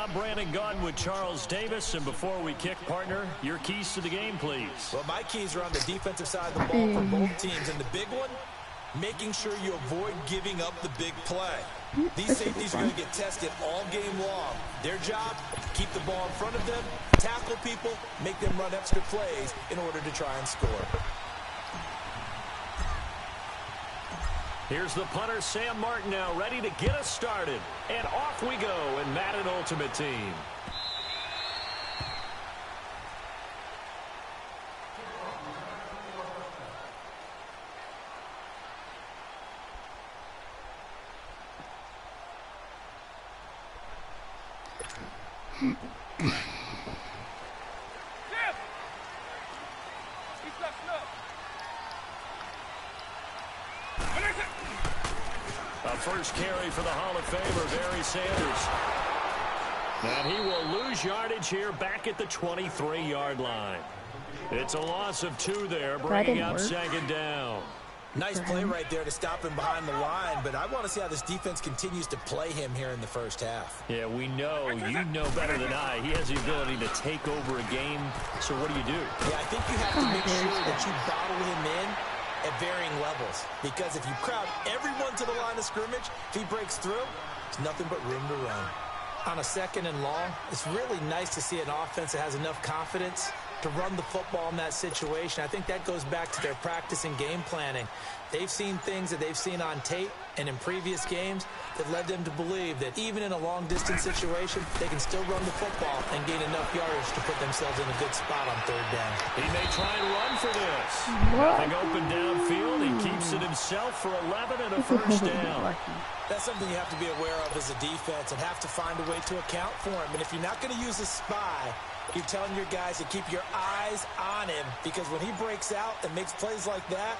I'm Brandon Gaudin with Charles Davis. And before we kick, partner, your keys to the game, please. Well, my keys are on the defensive side of the ball for both teams. And the big one, making sure you avoid giving up the big play. These safeties are going to get tested all game long. Their job, keep the ball in front of them, tackle people, make them run extra plays in order to try and score. Here's the punter, Sam Martin, now ready to get us started. And off we go in Madden Ultimate Team. First carry for the Hall of Famer, Barry Sanders. And he will lose yardage here back at the 23-yard line. It's a loss of 2 there, bringing up second down. Nice play right there to stop him behind the line, but I want to see how this defense continues to play him here in the first half. Yeah, we know. You know better than I. He has the ability to take over a game, so what do you do? Yeah, I think you have to make sure that you bottle him in at varying levels, because if you crowd everyone to the line of scrimmage, if he breaks through, there's nothing but room to run. On a 2nd and long, it's really nice to see an offense that has enough confidence to run the football in that situation. I think that goes back to their practice and game planning. They've seen things that they've seen on tape and in previous games that led them to believe that even in a long-distance situation, they can still run the football and gain enough yardage to put themselves in a good spot on 3rd down. He may try and run for this. Nothing open downfield. He keeps it himself for 11 and a first down. That's something you have to be aware of as a defense and have to find a way to account for him. And if you're not going to use a spy, you're telling your guys to keep your eyes on him, because when he breaks out and makes plays like that,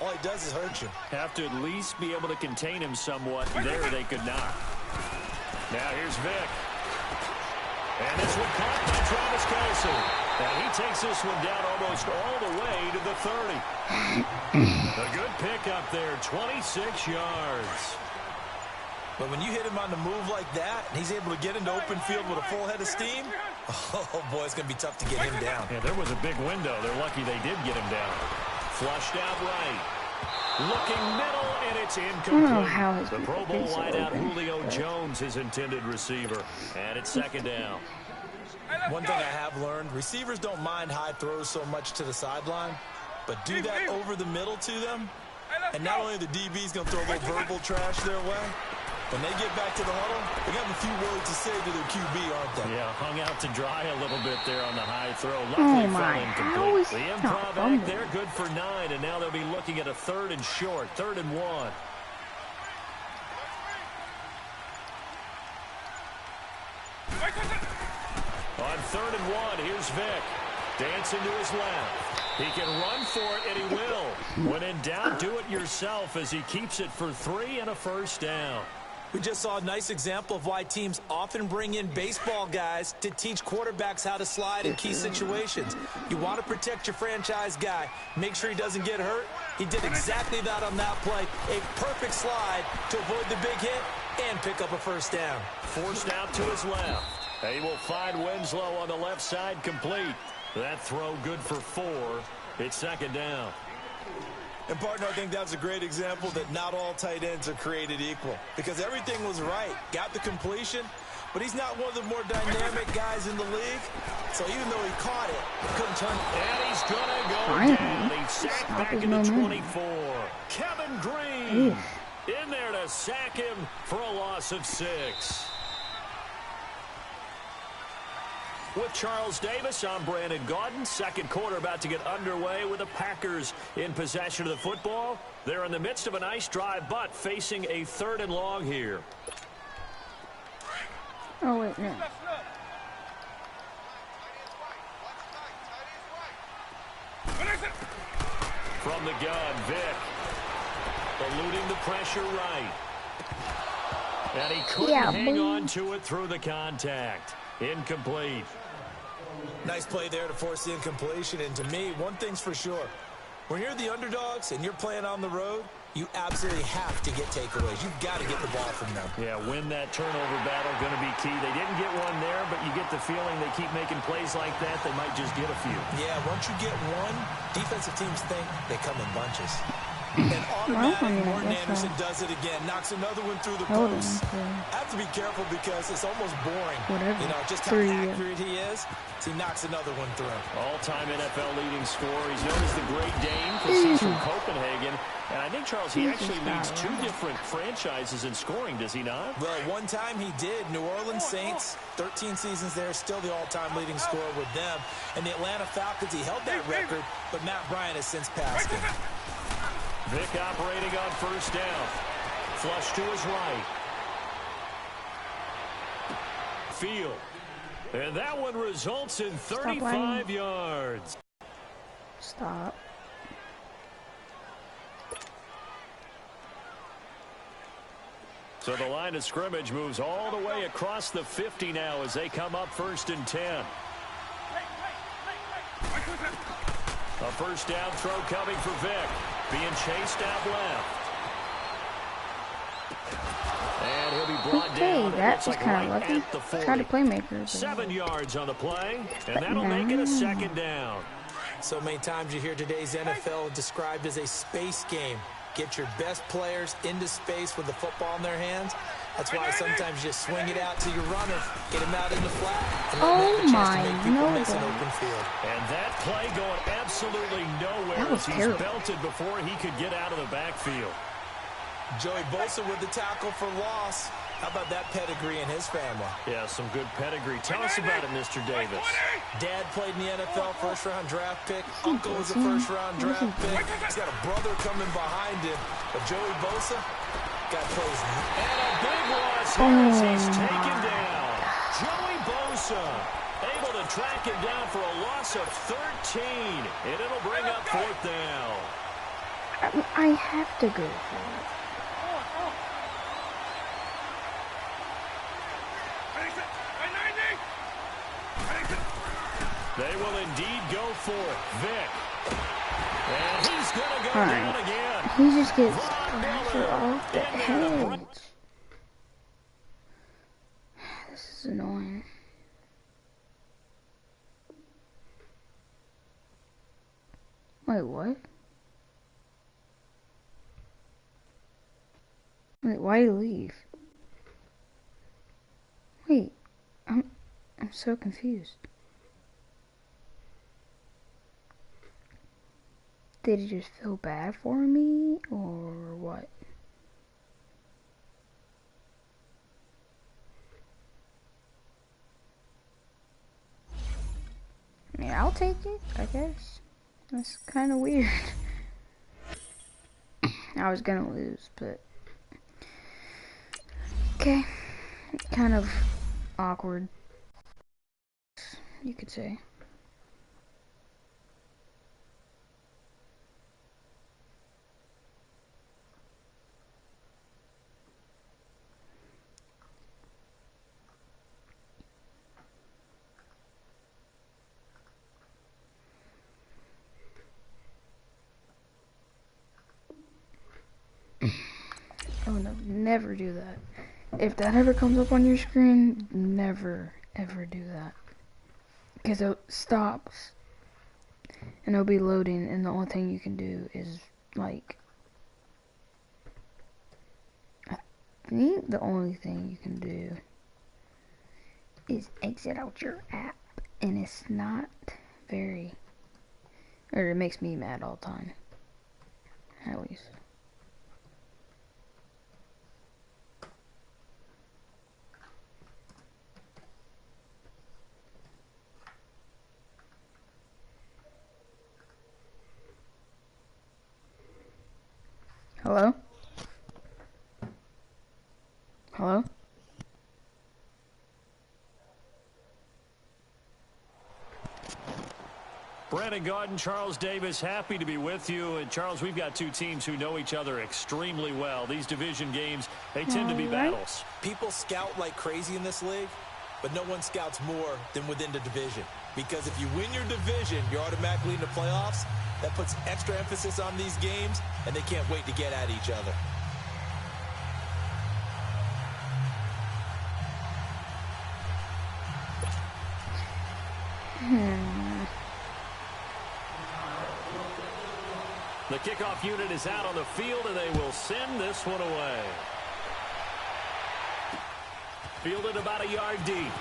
all he does is hurt you. Have to at least be able to contain him somewhat. There they could not. Now here's Vic. And this one caught by Travis Kelce. And he takes this one down almost all the way to the 30. A good pickup there, 26 yards. But when you hit him on the move like that, and he's able to get into open field with a full head of steam, oh boy, it's going to be tough to get him down. Yeah, there was a big window. They're lucky they did get him down. Flushed out right. Looking middle, and it's incomplete. The Pro Bowl wideout Julio Jones, his intended receiver. And it's 2nd down. One thing I have learned, receivers don't mind high throws so much to the sideline, but do that over the middle to them, and not only the DB's going to throw a little verbal trash their way, when they get back to the huddle, they got a few words to say to their QB, aren't they? Yeah, hung out to dry a little bit there on the high throw. Luckily fell incomplete. The improv act there, good for 9, and now they'll be looking at a 3rd and short, 3rd and 1. On 3rd and 1, here's Vic. Dancing to his left. He can run for it, and he will. When in doubt, do it yourself as he keeps it for 3 and a first down. We just saw a nice example of why teams often bring in baseball guys to teach quarterbacks how to slide in key situations. You want to protect your franchise guy. Make sure he doesn't get hurt. He did exactly that on that play. A perfect slide to avoid the big hit and pick up a first down. Forced out to his left. He will find Winslow on the left side complete. That throw good for 4. It's 2nd down. And, partner, I think that's a great example that not all tight ends are created equal, because everything was right. Got the completion, but he's not one of the more dynamic guys in the league. So even though he caught it, he couldn't turn it. And he's going to go down. He's sacked back in the 24. Kevin Green in there to sack him for a loss of 6. With Charles Davis, I'm Brandon Gaudin. 2nd quarter about to get underway with the Packers in possession of the football. They're in the midst of a nice drive, but facing a 3rd and long here. Oh, wait, no. From the gun, Vic. Eluding the pressure right. And he couldn't hang on to it through the contact. Incomplete. Nice play there to force the incompletion. And to me, one thing's for sure. When you're the underdogs and you're playing on the road, you absolutely have to get takeaways. You've got to get the ball from them. Yeah, win that turnover battle, going to be key. They didn't get one there. but you get the feeling they keep making plays like that, they might just get a few. Yeah, once you get one, defensive teams think they come in bunches. And automatic, Morton Anderson does it again. Knocks another one through the post. Have to be careful because it's almost boring. You know, just how accurate he is. So he knocks another one through. All-time NFL leading scorer. He's known as the Great Dane because he's from Copenhagen. And I think, Charles, he actually leads two different franchises in scoring, does he not? Well, one time he did. New Orleans Saints, 13 seasons there, still the all-time leading scorer with them. And the Atlanta Falcons, he held that record, but Matt Bryant has since passed him. Vick operating on first down. Flush to his right. Field. And that one results in 35 yards. Stop. So the line of scrimmage moves all the way across the 50 now as they come up 1st and 10. A first down throw coming for Vick. Being chased out left. And he'll be brought down. That was kind of lucky. Tried to playmaker. 7 yards on the play, and that'll make it a second down. So many times you hear today's NFL described as a space game. Get your best players into space with the football in their hands. That's why sometimes you just swing it out to your runner, get him out in the flat, and let him have a chance to make people miss an open field. And that play going absolutely nowhere as he's belted before he could get out of the backfield. Joey Bosa with the tackle for loss. How about that pedigree in his family? Yeah, some good pedigree. Tell us about it, Mr. Davis. Dad played in the NFL, first-round draft pick. Uncle was a first-round draft pick. He's got a brother coming behind him. But Joey Bosa got plays. And a big loss here as he's taken down. Joey Bosa able to track him down for a loss of 13. And it'll bring up 4th down. I have to go for it. They will indeed go for it. Vick. And he's going to go down again. He just gets pressure off the head. This is annoying. Wait, what? Wait, why did he leave? Wait, I'm so confused. Did he just feel bad for me, or what? I mean, I'll take it, I guess. That's kind of weird. I was gonna lose, but... Okay. Kind of awkward, you could say. Oh no, never do that. If that ever comes up on your screen, never ever do that. Because it stops and it'll be loading, and the only thing you can do is, like, I think the only thing you can do is exit out your app, and it's not very, or it makes me mad all the time, at least. Hello? Hello? Brandon Gaudin, Charles Davis, happy to be with you. And Charles, we've got two teams who know each other extremely well. These division games, they tend to be battles. People scout like crazy in this league, but no one scouts more than within the division. Because if you win your division, you're automatically in the playoffs. That puts extra emphasis on these games, and they can't wait to get at each other. The kickoff unit is out on the field, and they will send this one away. Fielded about a yard deep.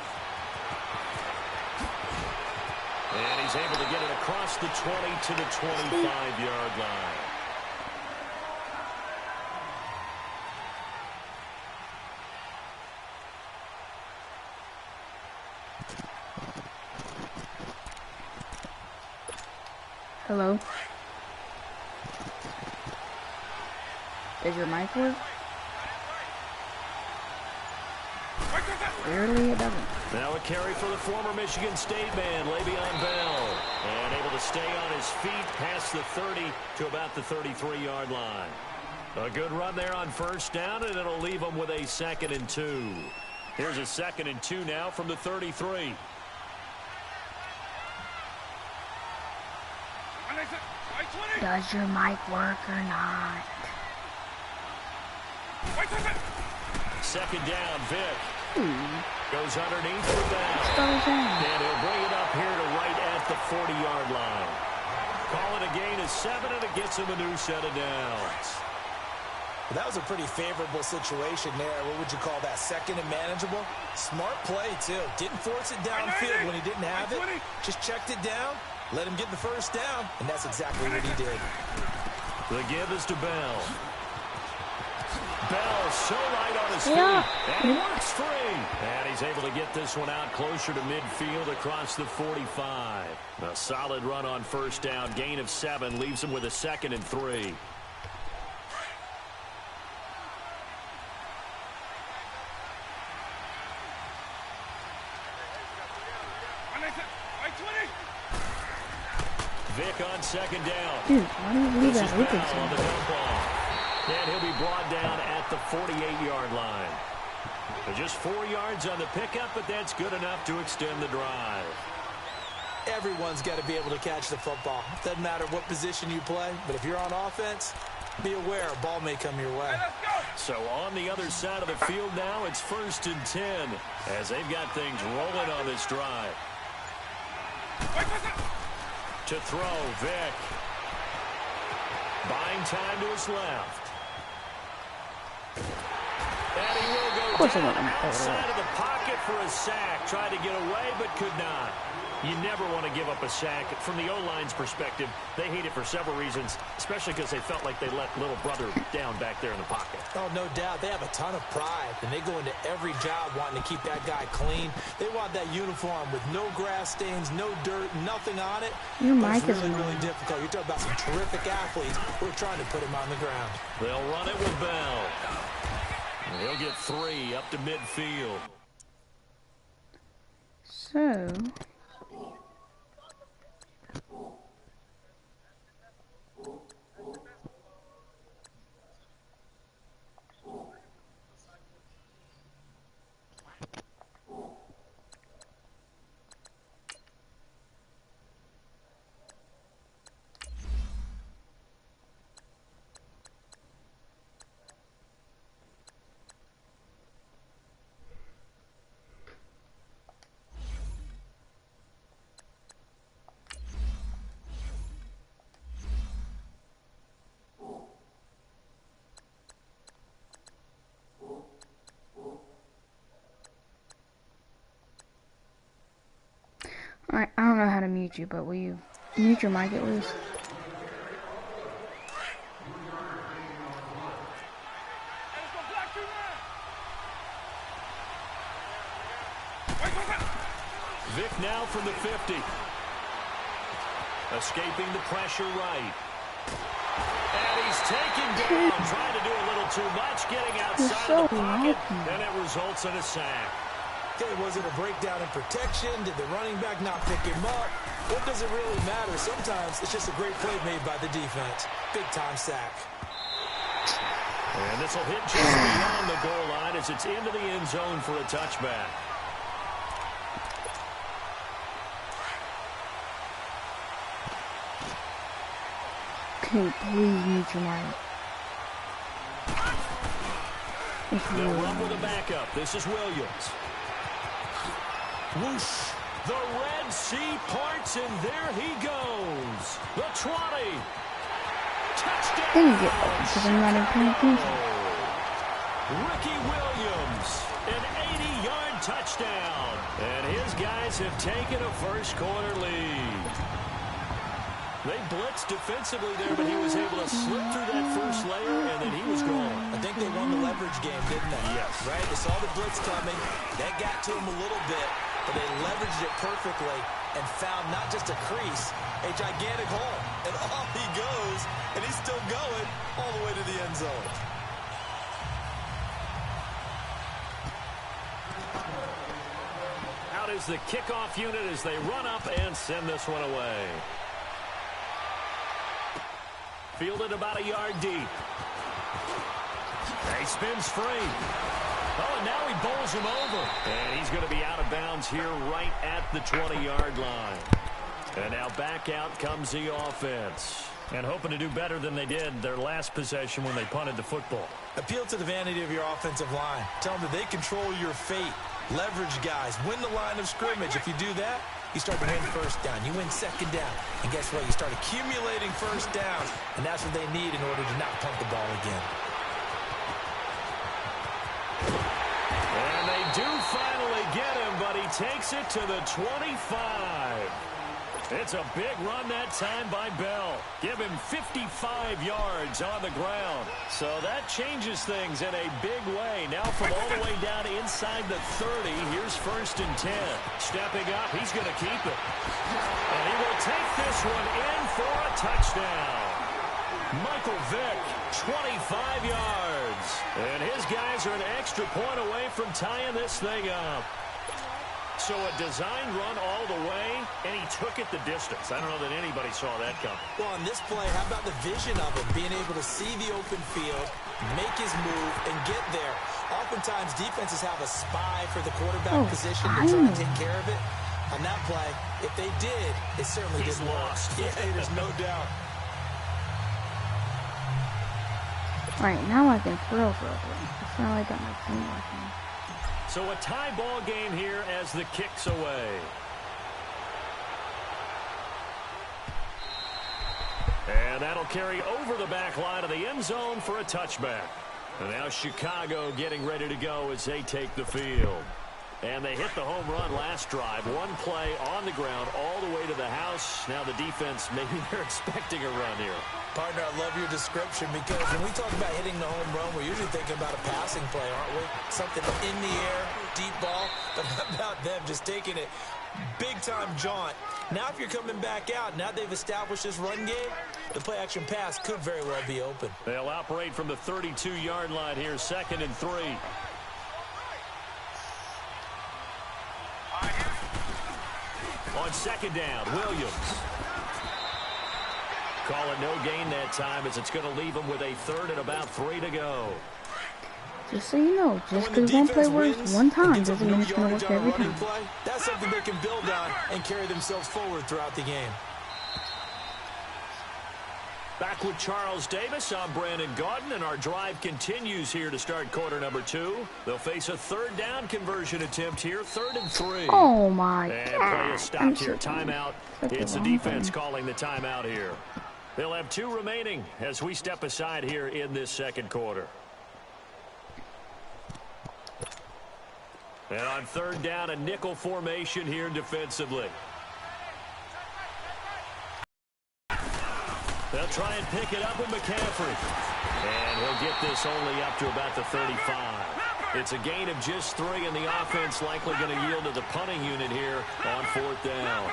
And he's able to get it across the 20 to the 25-yard line. Hello? Does your mic work? Clearly it doesn't. Now a carry for the former Michigan State man, Le'Veon Bell. And able to stay on his feet past the 30 to about the 33-yard line. A good run there on first down, and it'll leave them with a 2nd and 2. Here's a 2nd and 2 now from the 33. Does your mic work or not? 2nd down, Vic. Goes underneath for Bell. And he'll bring it up here to right at the 40-yard line. Call it a gain of 7, and it gets him a new set of downs. Well, that was a pretty favorable situation there. What would you call that? 2nd and manageable? Smart play, too. Didn't force it downfield when he didn't have it. Just checked it down, let him get the first down, and that's exactly what he did. The give is to Bell. Bell so light on his feet, and he works free. And he's able to get this one out closer to midfield across the 45. A solid run on first down, gain of 7, leaves him with a 2nd and 3. Vic on 2nd down. Dude, why do you leave that open on the dump ball. And he'll be brought down at the 48-yard line. Just 4 yards on the pickup, but that's good enough to extend the drive. Everyone's got to be able to catch the football. Doesn't matter what position you play, but if you're on offense, be aware a ball may come your way. So on the other side of the field now, it's 1st and 10 as they've got things rolling on this drive. To throw, Vic. Buying time to his left. And he will go down outside of the pocket for a sack. Tried to get away, but could not. You never want to give up a sack. From the O-line's perspective, they hate it for several reasons, especially because they felt like they let little brother down back there in the pocket. Oh, no doubt. They have a ton of pride, and they go into every job wanting to keep that guy clean. They want that uniform with no grass stains, no dirt, nothing on it. Your mic is really difficult. You're talking about some terrific athletes who are trying to put him on the ground. They'll run it with Bell. And he'll get 3 up to midfield. So... Alright, I don't know how to mute you, but will you mute your mic at least? Vic now from the 50. Escaping the pressure right. And he's taken down, trying to do a little too much, getting outside of the pocket, and it results in a sack. Okay, was it a breakdown in protection? Did the running back not pick him up? What does it really matter? Sometimes it's just a great play made by the defense. Big-time sack. And this will hit just beyond the goal line as it's into the end zone for a touchback. Okay, please mute your mic. They'll run with a backup. This is Williams. Whoosh. The Red Sea parts, and there he goes. The 20. Touchdown. Dang it, because I'm not even paying attention. Ricky Williams, an 80-yard touchdown. And his guys have taken a first-quarter lead. They blitzed defensively there, but he was able to slip through that first layer, and then he was gone. I think they won the leverage game, didn't they? Yes. Right? They saw the blitz coming. That got to him a little bit, but they leveraged it perfectly and found not just a crease, a gigantic hole. And off he goes, and he's still going all the way to the end zone. Out is the kickoff unit as they run up and send this one away. Fielded about a yard deep. He spins free. Oh, and now he bowls him over. And he's going to be out of bounds here right at the 20-yard line. And now back out comes the offense. And hoping to do better than they did their last possession when they punted the football. Appeal to the vanity of your offensive line. Tell them that they control your fate. Leverage guys. Win the line of scrimmage. If you do that, you start to win first down. You win second down. And guess what? You start accumulating first downs. And that's what they need in order to not punt the ball again. And they do finally get him, but he takes it to the 25. It's a big run that time by Bell. Give him 55 yards on the ground. So that changes things in a big way. Now from all the way down inside the 30, here's 1st and 10. Stepping up, he's going to keep it. And he will take this one in for a touchdown. Michael Vick, 25 yards. And his guys are an extra point away from tying this thing up. So a design run all the way, and he took it the distance. I don't know that anybody saw that coming. Well, on this play, how about the vision of him, being able to see the open field, make his move, and get there. Oftentimes, defenses have a spy for the quarterback position to try and take care of it. On that play, if they did, it certainly didn't work. Yeah, there's no doubt. All right, now I can throw for a play. It's not like I got my team working. So a tie ball game here as the kick's away. And that'll carry over the back line of the end zone for a touchback. And now Chicago getting ready to go as they take the field. And they hit the home run last drive. One play on the ground all the way to the house. Now the defense, maybe they're expecting a run here. Partner, I love your description because when we talk about hitting the home run, we're usually thinking about a passing play, aren't we? Something in the air, deep ball. But how about them just taking it big-time jaunt? Now if you're coming back out, now they've established this run game, the play-action pass could very well be open. They'll operate from the 32-yard line here, 2nd and 3. On 2nd down, Williams. Call it no gain that time as it's going to leave them with a 3rd and about 3 to go. Just so you know, just because one play works one time doesn't mean it's going to work every time. That's something they can build on and carry themselves forward throughout the game. Back with Charles Davis, I'm Brandon Gaudin, and our drive continues here to start quarter number 2. They'll face a 3rd down conversion attempt here, 3rd and 3. Oh my God. And play is stopped here. Timeout. It's the defense calling the timeout here. They'll have 2 remaining as we step aside here in this 2nd quarter. And on 3rd down, a nickel formation here defensively. They'll try and pick it up with McCaffrey. And he'll get this only up to about the 35. It's a gain of just 3, and the offense likely going to yield to the punting unit here on 4th down.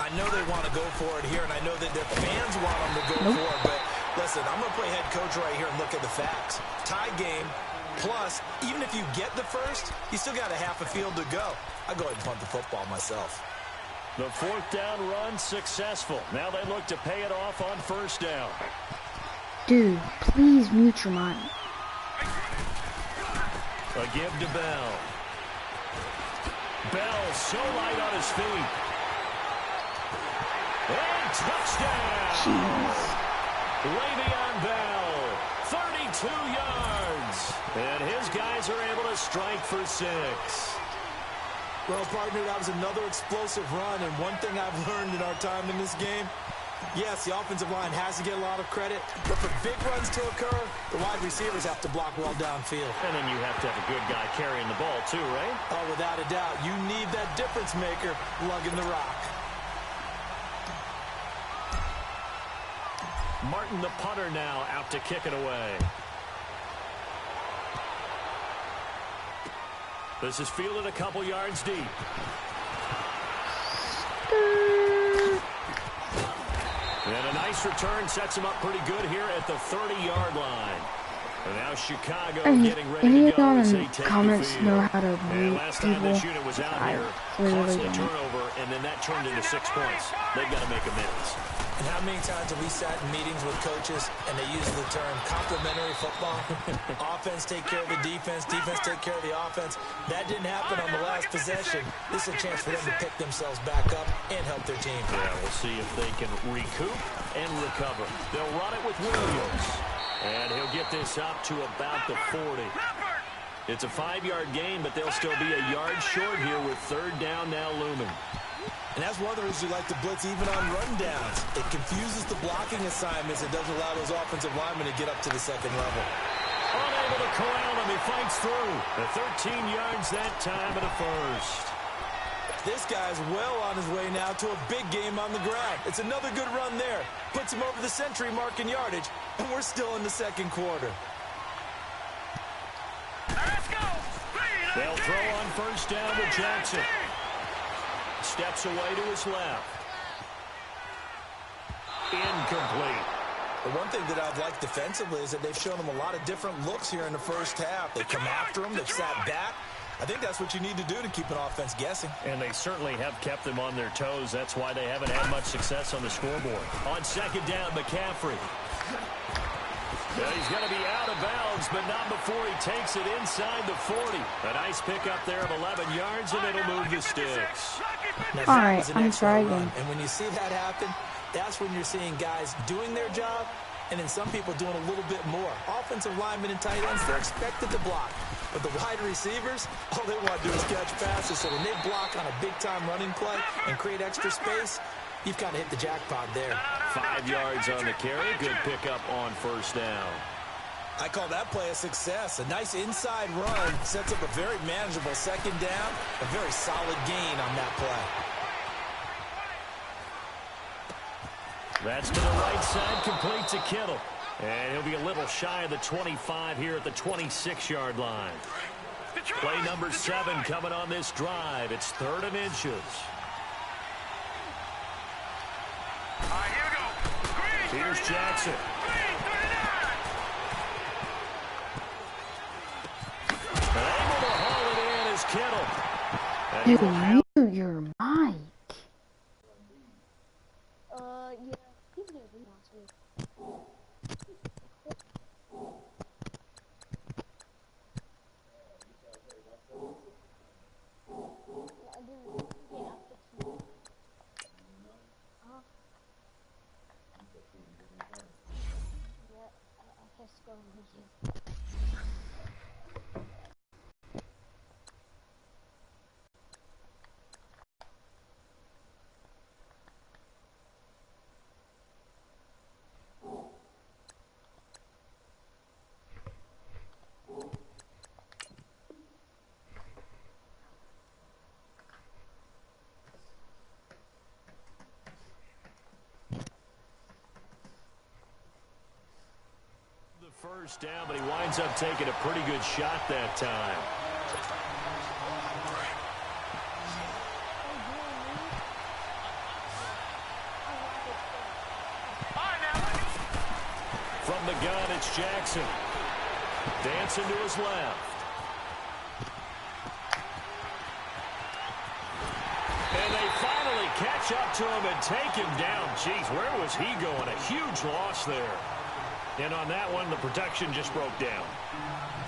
I know they want to go for it here, and I know that their fans want them to go for it, but listen, I'm going to play head coach right here and look at the facts. Tie game, plus, even if you get the first, you still got a half a field to go. I'll go ahead and punt the football myself. The 4th down run successful. Now they look to pay it off on 1st down. Dude, please mute your mic. A give to Bell. Bell so light on his feet. And touchdown! Jeez. Le'Veon Bell, 32 yards. And his guys are able to strike for 6. Well, partner, that was another explosive run, and one thing I've learned in our time in this game, yes, the offensive line has to get a lot of credit, but for big runs to occur, the wide receivers have to block well downfield. And then you have to have a good guy carrying the ball too, right? Oh, without a doubt. You need that difference maker lugging the rock. Martin, the punter, now out to kick it away. This is fielded a couple yards deep. And a nice return sets him up pretty good here at the 30-yard line. And now Chicago getting ready to go as they take the field. Know how to And last time this unit was out here, caused a turnover, and then that turned into 6 points. They've got to make amends. And how many times have we sat in meetings with coaches and they use the term complementary football? Offense take care of the defense, defense take care of the offense. That didn't happen on the last possession. This is a chance for them to pick themselves back up and help their team. Yeah, we'll see if they can recoup and recover. They'll run it with Williams. And he'll get this up to about the 40. It's a 5-yard gain, but they'll still be a yard short here with third down now looming. And that's one of the reasons you like to blitz even on rundowns. It confuses the blocking assignments. It doesn't allow those offensive linemen to get up to the second level. Unable to corral him. He fights through. The 13 yards that time at a first. This guy's well on his way now to a big game on the ground. It's another good run there. Puts him over the century mark in yardage, and we're still in the second quarter. They'll throw on first down to Jackson. Steps away to his left. Incomplete. The one thing that I've liked defensively is that they've shown him a lot of different looks here in the first half. They come after him. They've sat back. I think that's what you need to do to keep an offense guessing. And they certainly have kept them on their toes. That's why they haven't had much success on the scoreboard. On second down, McCaffrey. Yeah, he's going to be out of bounds, but not before he takes it inside the 40. A nice pickup there of 11 yards, and it'll move the sticks. All right, I'm trying. And when you see that happen, that's when you're seeing guys doing their job, and then some people doing a little bit more. Offensive linemen and tight ends, they're expected to block. But the wide receivers, all they want to do is catch passes. So when they block on a big-time running play and create extra space, you've kind of hit the jackpot there. 5 yards on the carry. Good pickup on first down. I call that play a success. A nice inside run sets up a very manageable second down. A very solid gain on that play. That's to the right side, complete to Kittle. And he'll be a little shy of the 25 here at the 26-yard line. Play number 7 coming on this drive. It's 3rd and inches. Here's Jackson. And able to haul it in is Kittle. You mute your mic. Yeah, he did it last week. I didn't. Yeah, I just go with you. First down, but he winds up taking a pretty good shot that time. From the gun, it's Jackson. Dancing to his left. And they finally catch up to him and take him down. Jeez, where was he going? A huge loss there. And on that one, the protection just broke down.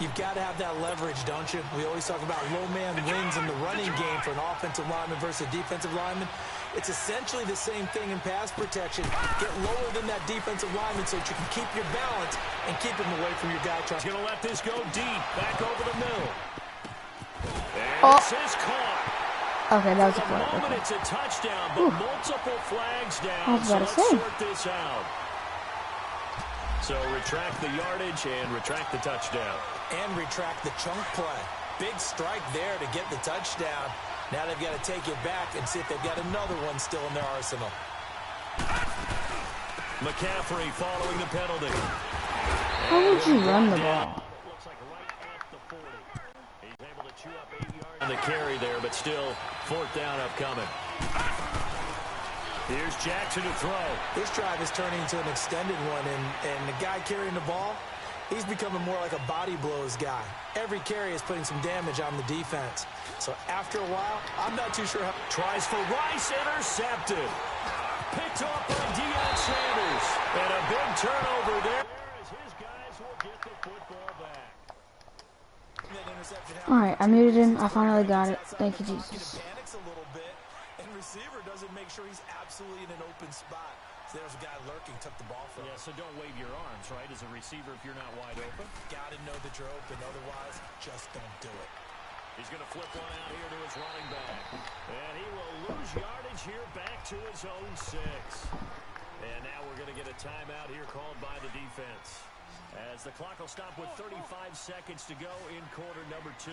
You've got to have that leverage, don't you? We always talk about low man wins in the running game for an offensive lineman versus a defensive lineman. It's essentially the same thing in pass protection. Get lower than that defensive lineman so that you can keep your balance and keep him away from your guy. He's going to let this go deep, back over the middle. And this is caught. Okay, that was a For the flag. moment, Okay. it's a touchdown, but multiple flags I down. was So about to let's say. sort this out. So retract the yardage and retract the touchdown. And retract the chunk play. Big strike there to get the touchdown. Now they've got to take it back and see if they've got another one still in their arsenal. McCaffrey following the penalty. How would you run the ball? Looks like right at the 40. He's able to chew up 8 yards on the carry there, but still fourth down upcoming. Here's Jackson to throw. This drive is turning into an extended one, and the guy carrying the ball, he's becoming more like a body blows guy. Every carry is putting some damage on the defense. So after a while, I'm not too sure how. Tries for Rice, intercepted. Picked off by Deion Sanders. And a big turnover there. As his guys will get the football back. Alright, I muted him. I finally got it. Thank you, Jesus. Panics a little bit, and receiver doesn't make sure he's absolutely in an open spot. So there's a guy lurking, took the ball from him. Yeah, so don't wave your arms, right, as a receiver if you're not wide open. Got to know that you're open, otherwise, just don't do it. He's going to flip one out here to his running back. And he will lose yardage here back to his own 6. And now we're going to get a timeout here called by the defense. As the clock will stop with 35 seconds to go in quarter number 2.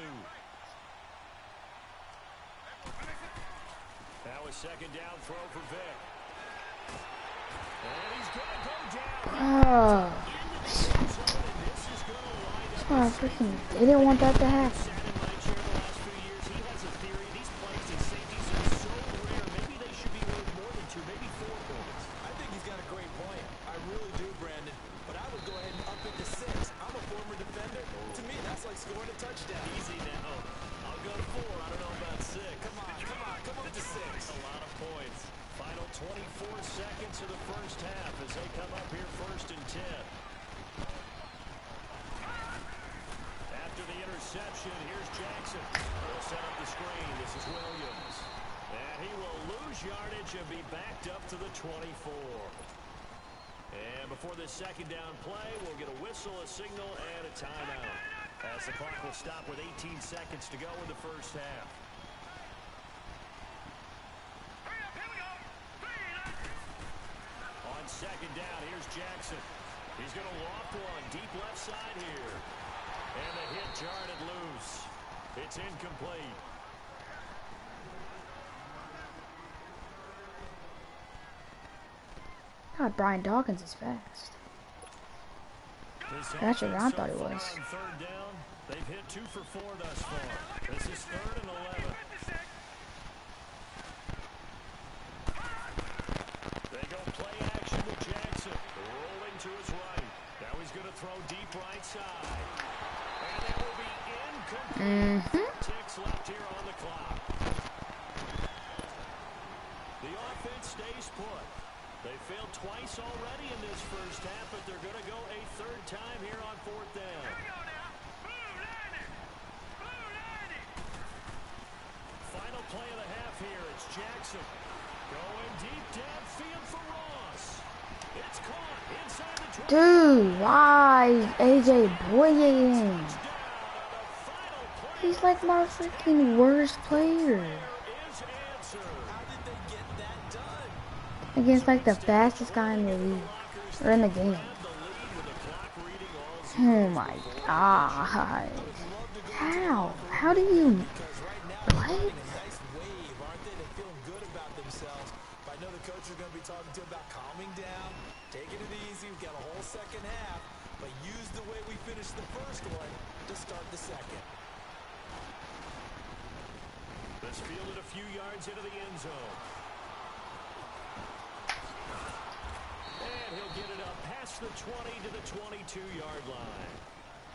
Now a second down throw for Vic. And he's going to go down. Oh. Oh, freaking, they didn't want that to happen. Scoring a touchdown. Easy now. I'll go to 4. I don't know about 6. Come on to 6. A lot of points. Final 24 seconds of the first half as they come up here first and 10. After the interception, here's Jackson. He'll set up the screen. This is Williams. And he will lose yardage and be backed up to the 24. And before this second down play, we'll get a whistle, a signal, and a timeout. As the clock will stop with 18 seconds to go in the first half. On second down, here's Jackson. He's going to loft one deep left side here. And the hit jarred loose. It's incomplete. God, Brian Dawkins is fast. That's what I thought it was. Third down, they've hit 2 for 4 thus far. This is 3rd and 11. They go play action with Jackson. Rolling to his right. Now he's going to throw deep right side. And that will be incomplete. Ticks left here on the clock. The offense stays put. They failed twice already in this first half, but they're going to go a 3rd time here on 4th down. Final play of the half here. It's Jackson going deep downfield for Ross. It's caught inside the 20. Dude, why is AJ bullying? He's like my freaking worst player. Against like the fastest guy in the league. Or in the game. Oh my god. How? How do you play? I know the coach is going to be talking to him about calming down, taking it easy. We've got a whole second half, but use the way we finished the first one to start the second. Let's field it a few yards into the end zone. And he'll get it up past the 20 to the 22-yard line.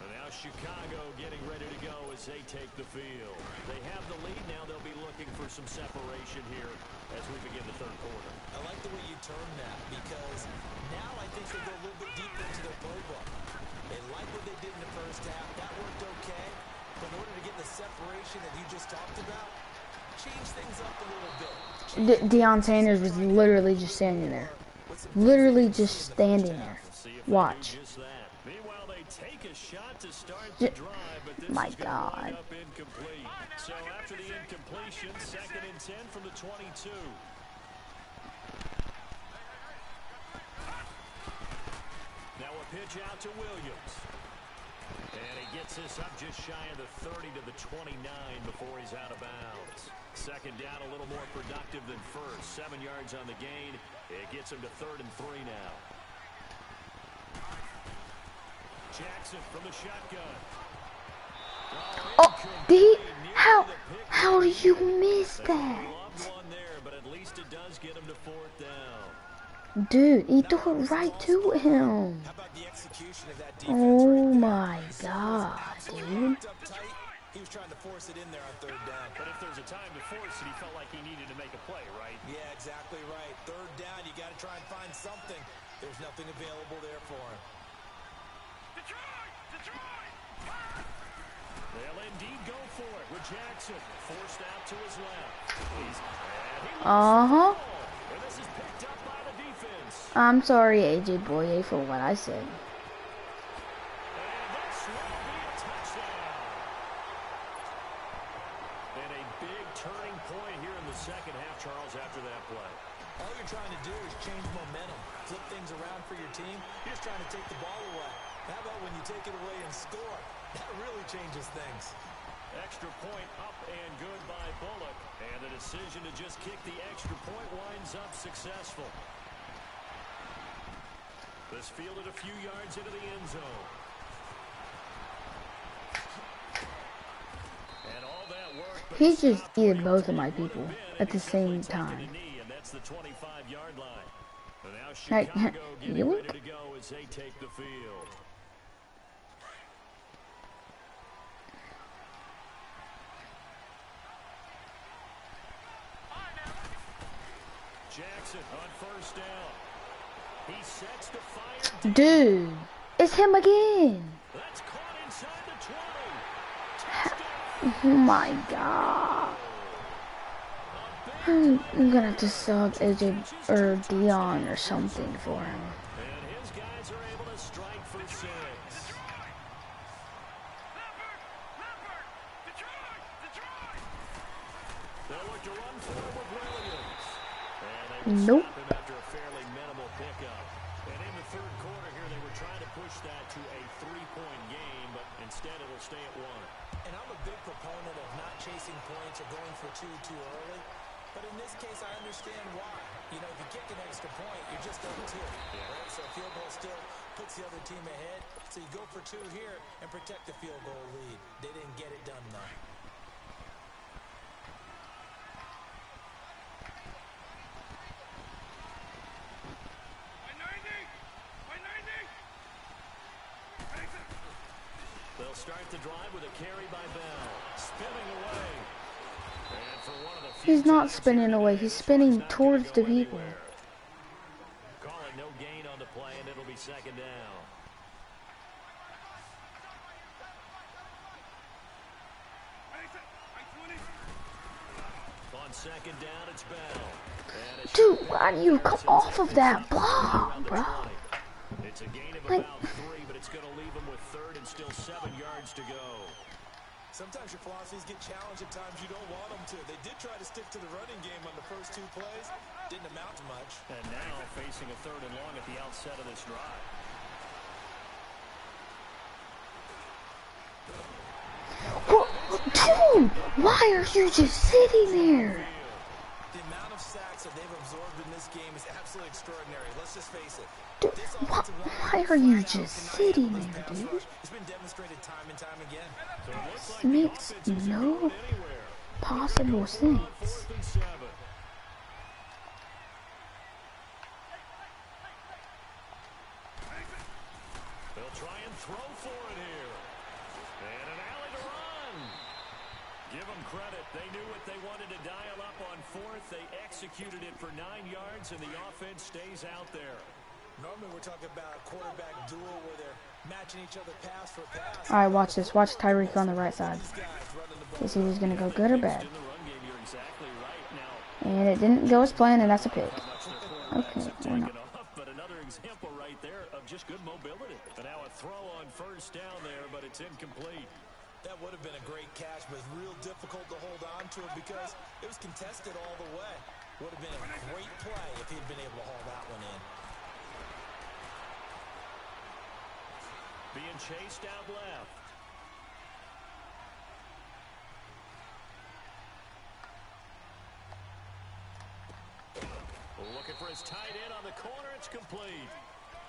And now Chicago getting ready to go as they take the field. They have the lead now. They'll be looking for some separation here as we begin the 3rd quarter. I like the way you term that because now I think they go a little bit deeper into their playbook. They like what they did in the first half. That worked okay. But in order to get the separation that you just talked about, change things up a little bit. Deion Sanders was literally just standing there. Literally just standing there. Watch. Meanwhile, they take a shot to start the drive, but this My is going to God. wind up incomplete. So after the incompletion, 2nd and defense end from the 22. Now a pitch out to Williams. And he gets this up just shy of the 30 to the 29 before he's out of bounds. Second down, a little more productive than first. 7 yards on the gain. It gets him to 3rd and 3 now. Jackson from the shotgun. Oh, did he? How do you miss that? One there, but at least it does get him to 4th down. Dude, he threw it right to him. How about the execution of that defense? Oh my god, dude. He was trying to force it in there on 3rd down. But if there's a time to force it, he felt like he needed to make a play, right? Yeah, exactly right. 3rd down, you got to try and find something. There's nothing available there for him. They'll indeed go for it with Jackson. Forced out to his left. Uh-huh. And this is picked up by the defense. I'm sorry, AJ Boye, for what I said. And this will be a touchdown. And a big turning point here in the second half, Charles, after that play. All you're trying to do is change momentum, flip things around for your team. You're just trying to take the ball away. How about when you take it away and score? That really changes things. Extra point up and good by Bullock. And the decision to just kick the extra point winds up successful. This fielded a few yards into the end zone. And all that work, He just eated both of my people at the same time. and that's the 25-yard line. And now Hey, Chicago getting you? ready to go as they take the field. Jackson on 1st down. He sets to fire. Dude, it's him again. That's caught inside the 20. Oh my god. I'm gonna have to sub AJ or Dion or something for him. And his guys are able to strike for 6. They'll look to run forward with Williams. And they will Nope. stop him after a fairly minimal pickup. And in the 3rd quarter here, they were trying to push that to a 3-point game, but instead it'll stay at 1. And I'm a big proponent of not chasing points or going for 2 too early. But in this case, I understand why. You know, if you kick an extra point, you're just up 2. Right? So a field goal still puts the other team ahead. So you go for 2 here and protect the field goal lead. They didn't get it done, though. They'll start the drive with a carry by Bell. Spinning away. And for one of the few He's not times spinning here away, today, he's this spinning one's not gonna towards go the people. anywhere. Calling no gain on the play, and it'll be 2nd down. On 2nd down, it's Bell. And a Dude, shot why do you come off of that block, around the bro? 20. It's a gain of Like- about 3, but it's going to leave him with 3rd and still 7 yards to go. Sometimes your philosophies get challenged at times you don't want them to. They did try to stick to the running game on the first 2 plays. Didn't amount to much. And now facing a 3rd and long at the outset of this drive. Dude, why are you just sitting there? The amount of sacks that they've absorbed in this game is absolutely extraordinary. Let's just face it. Dude, This why offensive line are you flat out just cannot sitting handle this there, pass dude? rush. It's been demonstrated time and time again. So it looks like This the makes offense isn't no going anywhere. possible They're gonna go for it on sense. 4th and 7. They'll try and throw for it here. And an alley to run. Give them credit. They knew what they wanted to dial up on 4th. They executed it for 9 yards, and the offense stays out there. Normally we're talking about a quarterback duel where they're matching each other pass for pass. Alright, watch this. Watch Tyreek on the right side. These guys running the ball. Let's see if he's gonna go good or bad. In the run game, you're exactly right. Now, And it didn't go as planned, and that's a pick. how much their quarterbacks Okay, have we're not. taken off, but another example right there of just good mobility. And now a throw on 1st down there, but it's incomplete. That would have been a great catch, but real difficult to hold on to it because it was contested all the way. Would have been a great play if he'd been able to haul that one in. Being chased out left. Looking for his tight end on the corner. It's complete.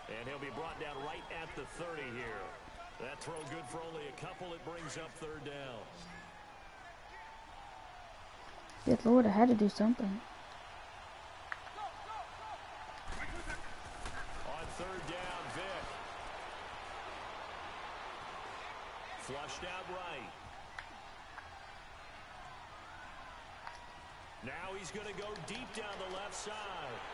And he'll be brought down right at the 30 here. That throw good for only a couple. It brings up third down. Good Lord, I had to do something. On third down, Vic. Flushed out right. Now he's going to go deep down the left side.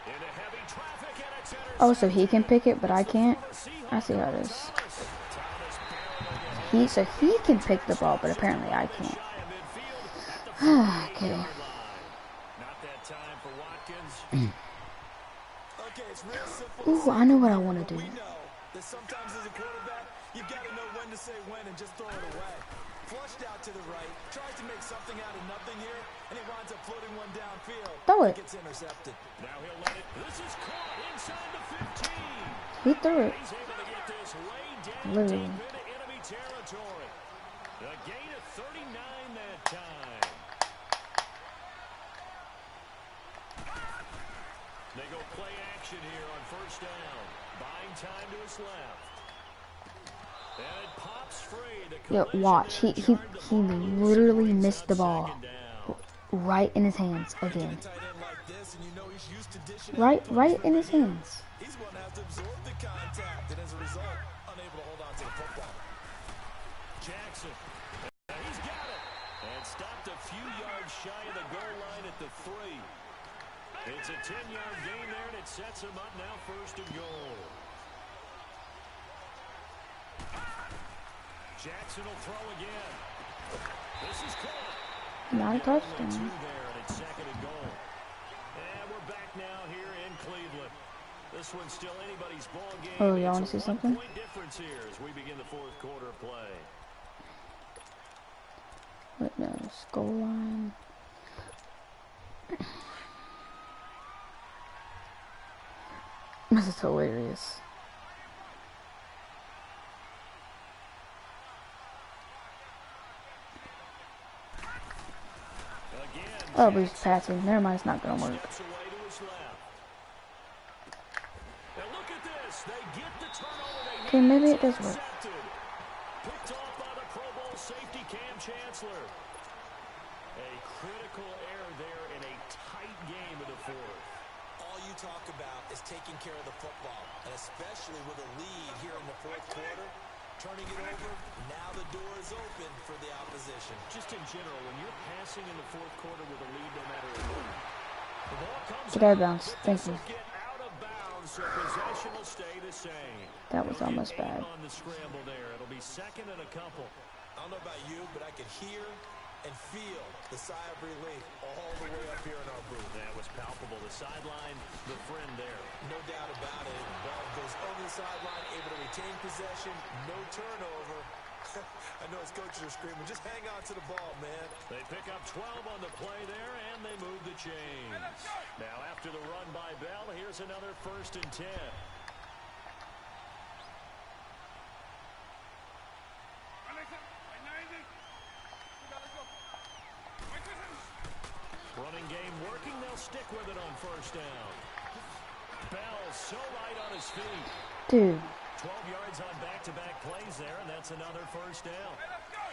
Into heavy traffic, and it's intercepted. Oh, so he can pick it, but I can't? I see how it is. So he can pick the ball, but apparently I can't. Okay. Ooh, I know what I want to do. Sometimes as a quarterback, you got to know when to say when and just throw it away. Flushed out to the right, tries to make something out of nothing here, and he winds up floating one downfield. Throw it. Gets intercepted. Now he'll let it. This is caught inside the 15. He threw it. He's able to get this way down Literally. deep into enemy territory. A gain of 39 that time. They go play action here on first down. Buying time to his left. And it pops free. Yo, watch. He literally missed the ball right in his hands again. Right in his hands. He's going to have to absorb the contact, and as a result, unable to hold on to the football. Jackson. He's got it. And stopped a few yards shy of the goal line at the 3. It's a 10-yard gain there, and it sets him up now first and goal. Jackson will throw again. This is caught. Not a touchdown. There, and it's second and goal. And we're back now here in Cleveland. This one's still anybody's ball game. Oh, y'all want to see something? Point difference here as we begin the fourth quarter of play. Wait, no, goal line. This is hilarious. Oh, but he's passing. Never mind, it's not gonna work. Okay, maybe it does work. Picked off by the Pro Bowl safety Cam Chancellor. A critical error there in a tight game of the fourth. All you talk about is taking care of the football, and especially with a lead here in the fourth quarter. Turning it over, now the door is open for the opposition. Just in general, when you're passing in the fourth quarter with a lead, no matter what, the ball comes Get out of bounds. Thank you. get out of bounds, so possession will stay the same. That was almost bad. On the scramble there, it'll be second and a couple. I don't know about you, but I could hear and feel the sigh of relief all the way up here in our booth. That was palpable. The sideline, the friend there. No doubt about it. Ball goes over the sideline, able to retain possession, no turnover. I know his coaches are screaming, just hang on to the ball, man. They pick up 12 on the play there, and they move the chains. Now after the run by Bell, here's another 1st and 10. Running game working, they'll stick with it on first down. Bell so light on his feet. Dude. 12 yards on back-to-back plays there, and that's another first down.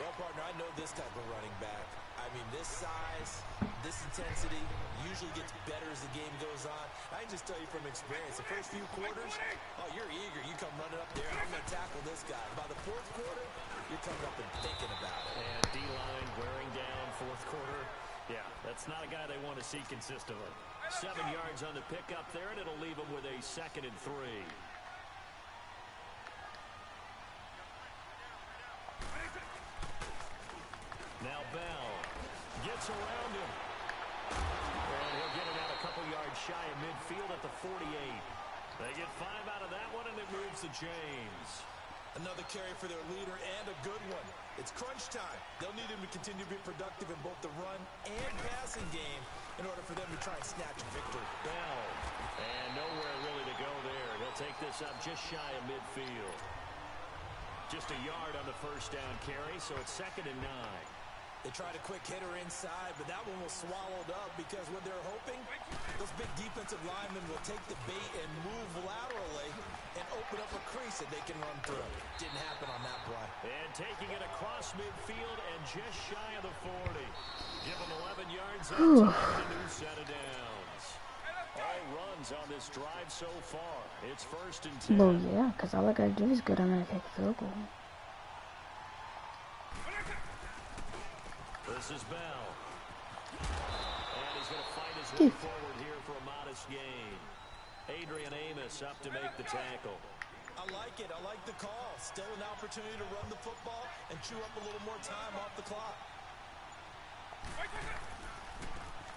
Well, partner, I know this type of running back. I mean, this size, this intensity usually gets better as the game goes on. I can just tell you from experience, the first few quarters, oh, you're eager. You come running up there, I'm going to tackle this guy. By the fourth quarter, you're coming up and thinking about it. And D-line wearing down fourth quarter. Yeah, that's not a guy they want to see consistently. 7 yards on the pickup there, and it'll leave them with a 2nd and 3. Now Bell gets around him. And he'll get it out a couple yards shy of midfield at the 48. They get 5 out of that one, and it moves the chains. Another carry for their leader and a good one. It's crunch time. They'll need him to continue to be productive in both the run and passing game in order for them to try and snatch a victory. Bell. And nowhere really to go there. He'll take this up just shy of midfield. Just a yard on the first down carry, so it's 2nd and 9. They tried a quick hitter inside, but that one was swallowed up because what they're hoping, those big defensive linemen will take the bait and move laterally and open up a crease that they can run through. Didn't happen on that play. And taking it across midfield and just shy of the 40. Give them 11 yards and a new set of downs. All runs on this drive so far. It's 1st and 10. Well, yeah, because all I got to do is good. I'm going to take a field goal. This is Bell. And he's going to fight his way forward here for a modest gain. Adrian Amos up to make the tackle. I like it. I like the call. Still an opportunity to run the football and chew up a little more time off the clock.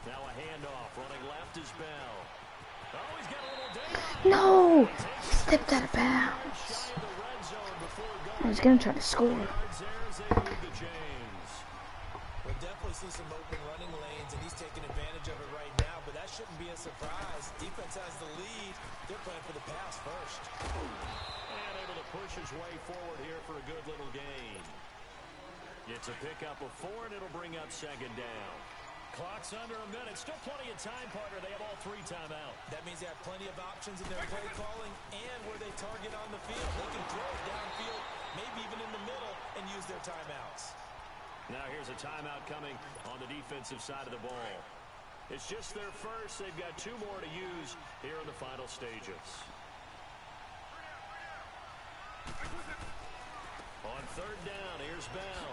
Now a handoff. Running left is Bell. Oh, he's got a little day. No! Stepped out of bounds. I was going to try to score. We'll definitely see some open running lanes, and he's taking advantage of it right now, but that shouldn't be a surprise. Defense has the lead. They're playing for the pass first. And able to push his way forward here for a good little gain. It's a pickup of 4, and it'll bring up 2nd down. Clock's under a minute. Still plenty of time, partner. They have all 3 timeout. That means they have plenty of options in their play calling and where they target on the field. They can throw it downfield, maybe even in the middle, and use their timeouts. Now here's a timeout coming on the defensive side of the ball. It's just their first. They've got 2 more to use here in the final stages. On 3rd down, here's Bell.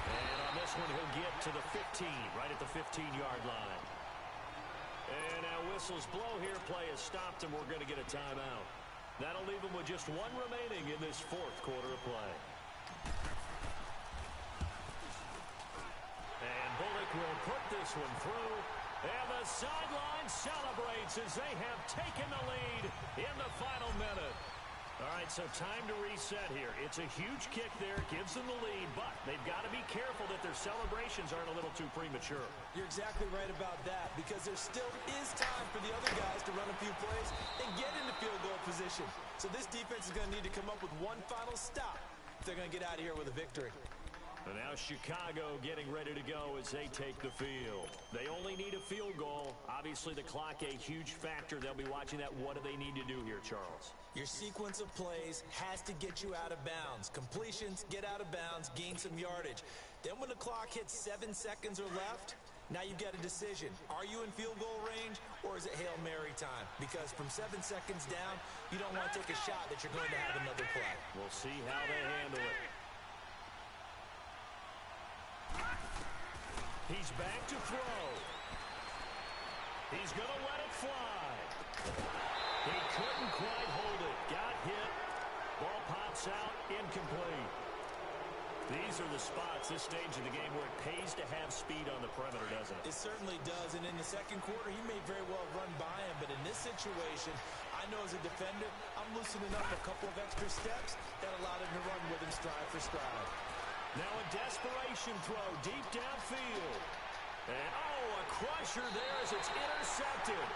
And on this one, he'll get to the 15, right at the 15-yard line. And now whistles blow here. Play is stopped, and we're going to get a timeout. That'll leave them with just 1 remaining in this 4th quarter of play. And Bullock will put this one through. And the sideline celebrates as they have taken the lead in the final minute. All right, so time to reset here. It's a huge kick there, gives them the lead, but they've got to be careful that their celebrations aren't a little too premature. You're exactly right about that, because there still is time for the other guys to run a few plays and get into field goal position. So this defense is going to need to come up with one final stop if they're going to get out of here with a victory. And now Chicago getting ready to go as they take the field. They only need a field goal. Obviously, the clock a huge factor. They'll be watching that. What do they need to do here, Charles? Your sequence of plays has to get you out of bounds. Completions, get out of bounds, gain some yardage. Then when the clock hits 7 seconds or left, now you've got a decision. Are you in field goal range, or is it Hail Mary time? Because from 7 seconds down, you don't want to take a shot that you're going to have another play. We'll see how they handle it. He's back to throw. He's going to let it fly. He couldn't quite hold it. Got hit. Ball pops out. Incomplete. These are the spots, this stage of the game, where it pays to have speed on the perimeter, doesn't it? It certainly does. And in the 2nd quarter, he may very well run by him. But in this situation, I know as a defender, I'm loosening up a couple of extra steps that allowed him to run with him stride for stride. Now a desperation throw deep downfield. And, a crusher there as it's intercepted.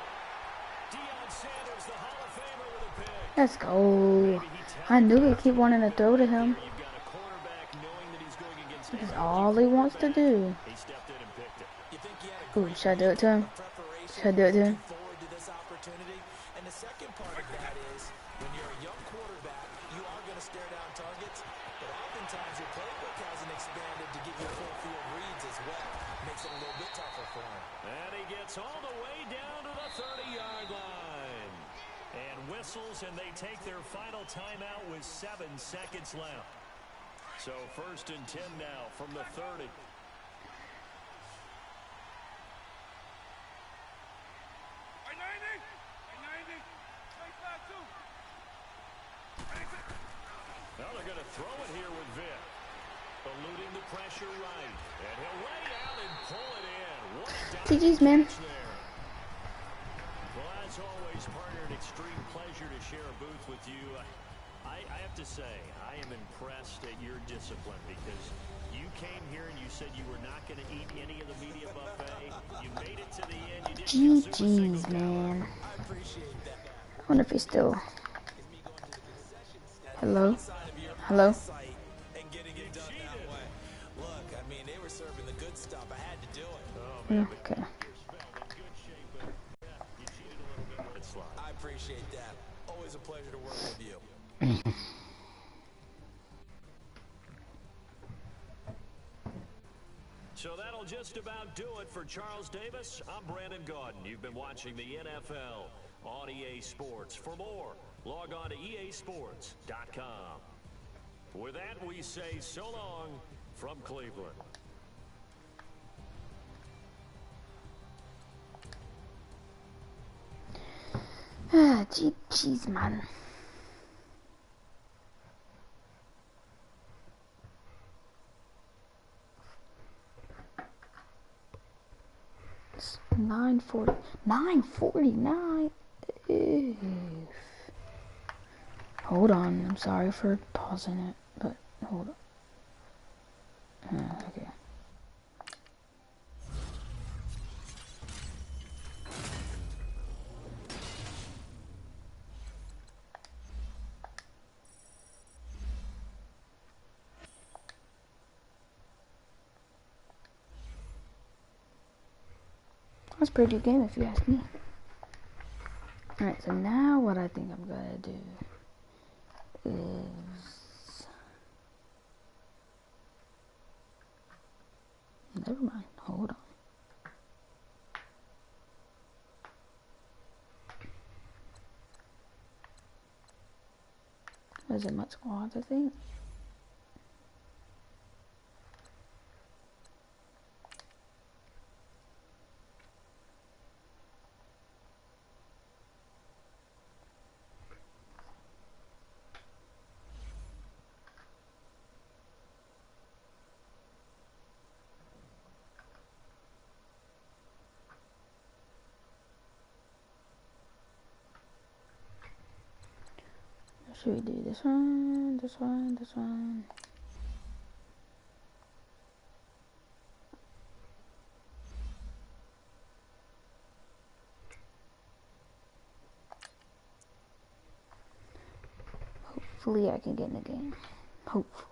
Deion Sanders, the Hall of Famer, with a pick. Let's go. I knew he'd keep wanting to throw to him. You've got a quarterback knowing that he's going against That's all he wants to do. He stepped in and picked it. You think he had a Ooh, should I do it to him? Should I do it to him? forward to this opportunity. And the second part of that is, when you're a young quarterback, you are going to stare down targets, but oftentimes your playbook hasn't expanded to give you full field reads as well. Makes it a little bit tougher for him. And he gets all the way down to the 30-yard line. And whistles, and they take their final timeout with 7 seconds left. So 1st and 10 now from the 30. Well, they're going to throw it here with Vic. Eluding the pressure right. And he'll lay out and pull it in. What a GG's, man. there. Well, as always, partner, an extreme pleasure to share a booth with you. I have to say, I am impressed at your discipline because you came here and you said you were not going to eat any of the media buffet. You made it to the end. You didn't consume a single GG's, calorie. man. I appreciate that. I wonder if he's still... Is me going to the concession stand Hello? outside of your Hello? eyesight and getting it done that way. Look, I mean, they were serving the good stuff. I had to do it. Oh, man, but Okay. you're spelled in good shape, but yeah, you cheated a little bit with it slide. I appreciate that. Always a pleasure to work with you. So that'll just about do it for Charles Davis. I'm Brandon Gaudin. You've been watching the NFL on EA Sports. For more, log on to easports.com. With that, we say so long from Cleveland. Ah, GG's, man. It's 9:40. 9:49. Hold on. I'm sorry for pausing it, but hold on. Okay. That's a pretty good game if you ask me. Alright, so now what I think I'm gonna do is... Never mind, hold on. Was it much squads, I think? Should we do this one, this one, this one? Hopefully I can get in the game. Hopefully.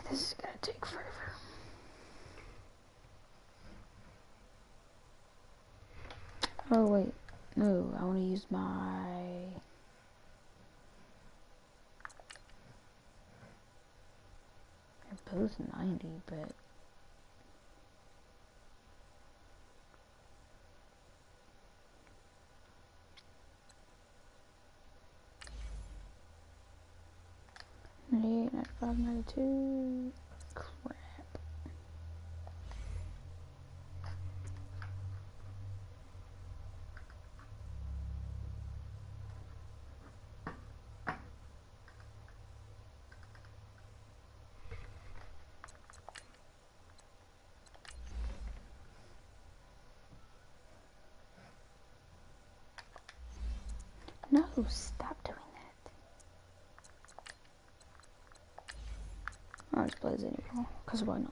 This is gonna take forever. Oh wait, no, I want to use my... They're both 90, but... Yeah, 95, 92. Crap. No, stop doing that. I'll just play this anymore, because why not?